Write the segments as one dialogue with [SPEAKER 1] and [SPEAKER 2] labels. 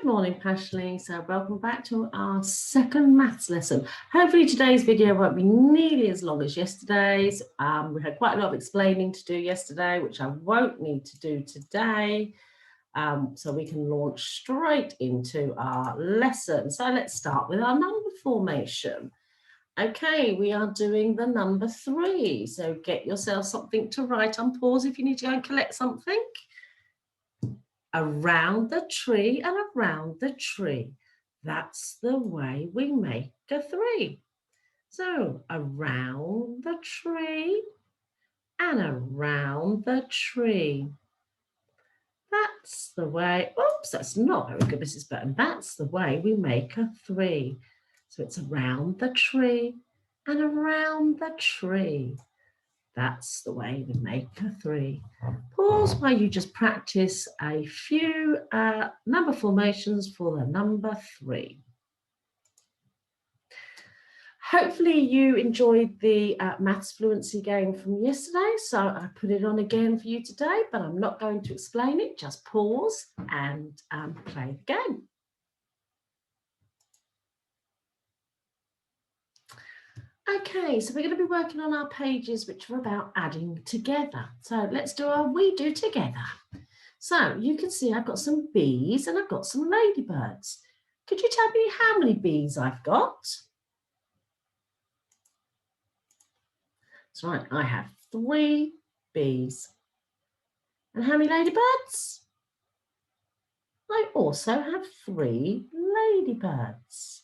[SPEAKER 1] morning, Pashley. So welcome back to our second maths lesson. Hopefully today's video won't be nearly as long as yesterday's. We had quite a lot of explaining to do yesterday, which I won't need to do today. So we can launch straight into our lesson. So let's start with our number formation. Okay, we are doing the number 3. So get yourself something to write on. Pause if you need to go and collect something. Around the tree and around the tree. That's the way we make a 3. So around the tree and around the tree. That's the way, oops, that's not very good, Mrs. Burton. That's the way we make a 3. So it's around the tree and around the tree. That's the way we make a 3. Pause while you just practice a few number formations for the number 3. Hopefully you enjoyed the maths fluency game from yesterday, so I put it on again for you today, but I'm not going to explain it, just pause and play the game. Okay, so we're going to be working on our pages which are about adding together. So let's do our we do together. So you can see I've got some bees and I've got some ladybirds. Could you tell me how many bees I've got? That's right, I have 3 bees. And how many ladybirds? I also have 3 ladybirds.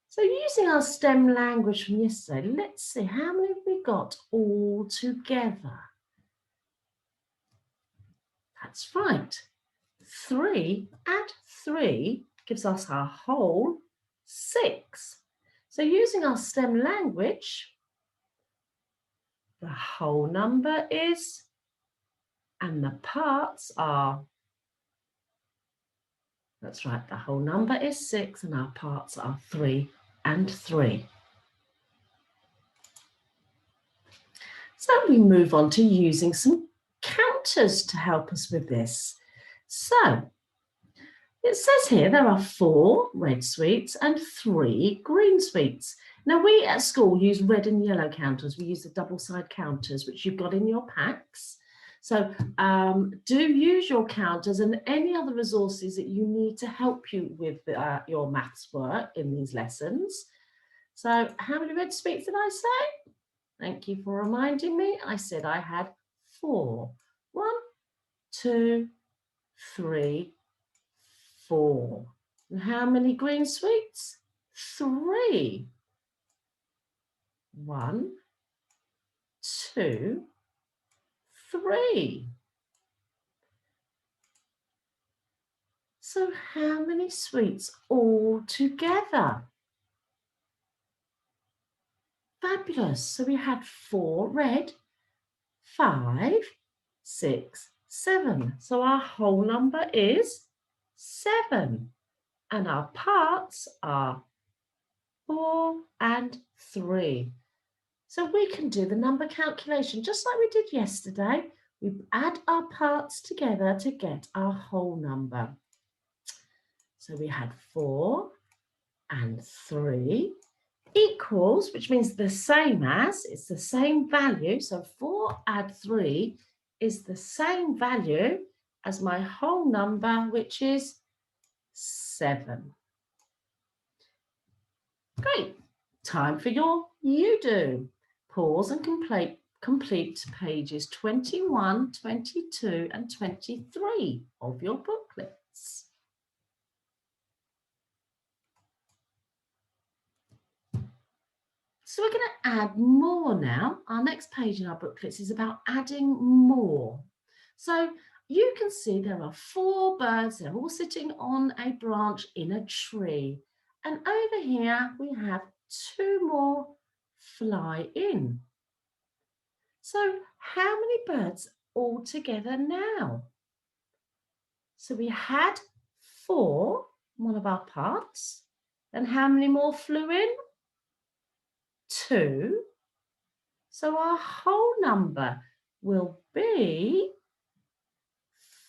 [SPEAKER 1] So using our STEM language from yesterday, let's see how many have we got all together. That's right. 3 add 3 gives us our whole 6. So using our STEM language, the whole number is, and the parts are, that's right, the whole number is 6 and our parts are 3 and 3. So we move on to using some counters to help us with this. So it says here there are 4 red sweets and 3 green sweets. Now we at school use red and yellow counters. We use the double-side counters, which you've got in your packs. So do use your counters and any other resources that you need to help you with your maths work in these lessons. So how many red sweets did I say? Thank you for reminding me. I said I had 4. 1, 2, 3, 4. And how many green sweets? 3. 1, 2, 3. So how many sweets all together? Fabulous. So we had 4 red, 5, 6, 7. So our whole number is 7. And our parts are 4 and 3. So we can do the number calculation just like we did yesterday. We add our parts together to get our whole number. So we had 4 and 3 equals, which means the same as, it's the same value. So 4 add 3 is the same value as my whole number, which is 7. Great. Time for your you do. Pause and complete pages 21, 22 and 23 of your booklets. So we're going to add more now. Our next page in our booklets is about adding more. So you can see there are 4 birds. They're all sitting on a branch in a tree. And over here we have 2 more fly in. So how many birds all together now? So we had 4, one of our parts. And how many more flew in? 2. So our whole number will be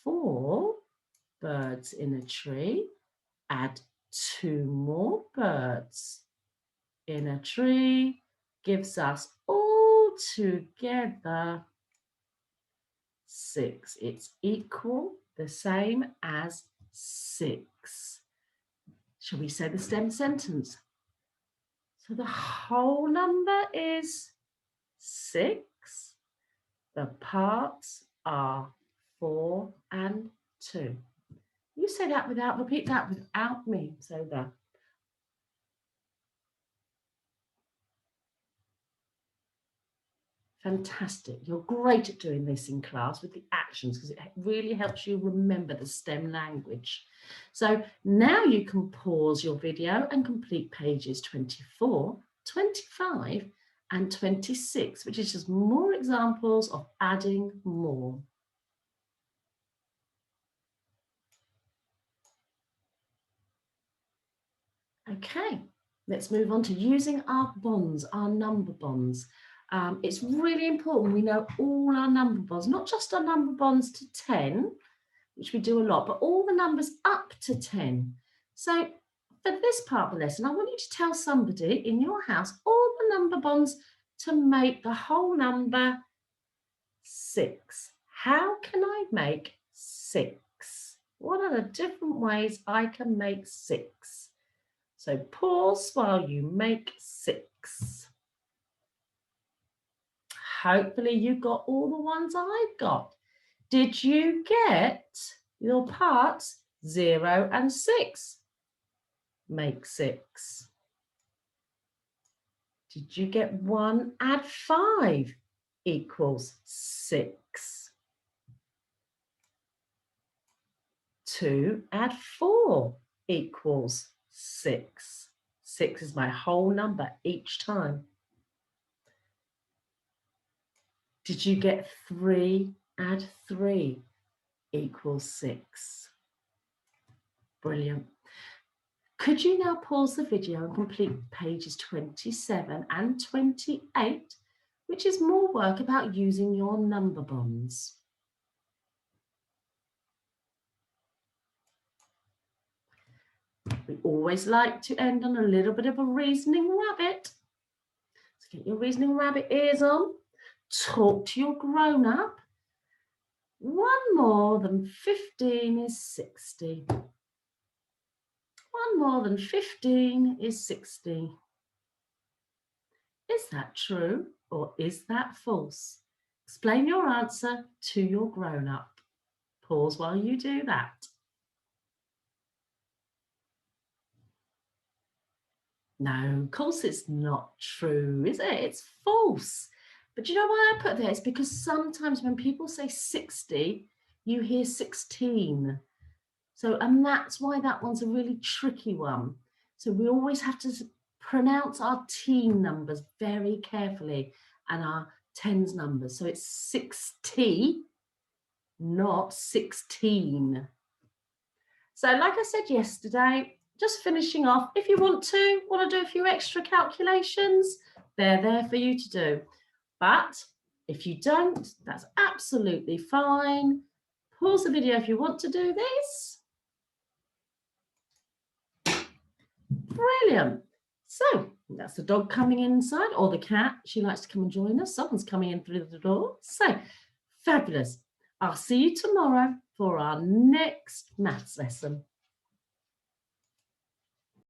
[SPEAKER 1] 4 birds in a tree Add 2 more birds in a tree gives us all together 6. It's equal, the same as 6. Shall we say the STEM sentence? So the whole number is 6. The parts are 4 and 2. You say that repeat that without me. So the fantastic. You're great at doing this in class with the actions because it really helps you remember the STEM language. So now you can pause your video and complete pages 24, 25 and 26, which is just more examples of adding more. Okay, let's move on to using our bonds, our number bonds. It's really important we know all our number bonds, not just our number bonds to 10, which we do a lot, but all the numbers up to 10. So for this part of the lesson, I want you to tell somebody in your house all the number bonds to make the whole number 6. How can I make 6? What are the different ways I can make 6? So pause while you make 6. Hopefully you got all the ones I've got. Did you get your parts 0 and 6? Make 6. Did you get 1 add 5 equals 6? 2 add 4 equals 6. 6 is my whole number each time. Did you get 3 add 3 equals 6? Brilliant. Could you now pause the video and complete pages 27 and 28, which is more work about using your number bonds? We always like to end on a little bit of a reasoning rabbit. So get your reasoning rabbit ears on. Talk to your grown-up. 1 more than 15 is 60. 1 more than 15 is 60. Is that true or is that false? Explain your answer to your grown-up. Pause while you do that. No, of course it's not true, is it? It's false. But you know why I put there? It's because sometimes when people say 60, you hear 16. So, and that's why that one's a really tricky one. So we always have to pronounce our teen numbers very carefully and our tens numbers. So it's 60, not 16. So like I said yesterday, just finishing off, if you want to do a few extra calculations, they're there for you to do. But if you don't, that's absolutely fine. Pause the video if you want to do this. Brilliant. So that's the dog coming inside, or the cat. She likes to come and join us. Someone's coming in through the door. So fabulous. I'll see you tomorrow for our next maths lesson.